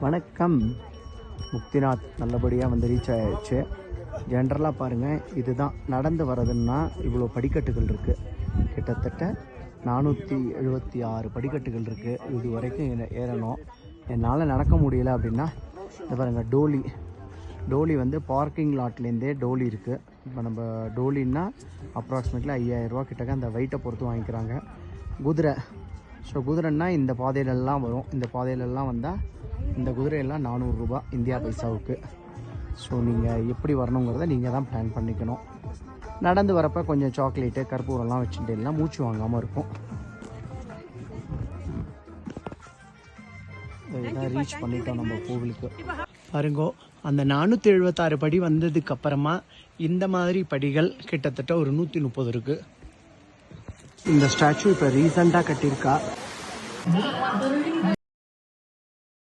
வணக்கம். முக்திநாத் நல்லபடியாக வந்து ரீச் ஆகிடுச்சு. ஜென்ரலாக பாருங்கள், இதுதான் நடந்து வர்றதுன்னா இவ்வளோ படிக்கட்டுகள் இருக்குது. கிட்டத்தட்ட 476 படிக்கட்டுகள் இருக்குது. இது வரைக்கும் ஏறணும். என்னால் நடக்க முடியல அப்படின்னா இந்த பாருங்கள், டோலி வந்து பார்க்கிங் லாட்லேருந்தே டோலி இருக்குது. இப்போ நம்ம டோலின்னா அப்ராக்சிமேட்லி 5000 ரூபா கிட்டக்க அந்த வெயிட்டை பொறுத்து வாங்கிக்கிறாங்க. குதிரை, ஸோ குதிரைன்னா இந்த பாதையிலெல்லாம் வரும். இந்த பாதையிலெல்லாம் வந்தால் இந்த குதிரையெல்லாம் 400 ரூபா இந்தியா பைசாவுக்கு. ஸோ நீங்கள் எப்படி வரணுங்கிறத நீங்கள் தான் பிளான் பண்ணிக்கணும். நடந்து வரப்போ கொஞ்சம் சாக்லேட்டு கற்பூரம்லாம் வச்சுட்டு எல்லாம் மூச்சு வாங்காமல் இருக்கும். இதெல்லாம் ரீச் பண்ணிட்டோம் நம்ம கோவிலுக்கு. பாருங்கோ, அந்த 476 படி வந்ததுக்கு அப்புறமா இந்த மாதிரி படிகள் கிட்டத்தட்ட ஒரு 130 இருக்குது. இந்த ஸ்டாச்சு இப்போ ரீசெண்டாக கட்டியிருக்கா.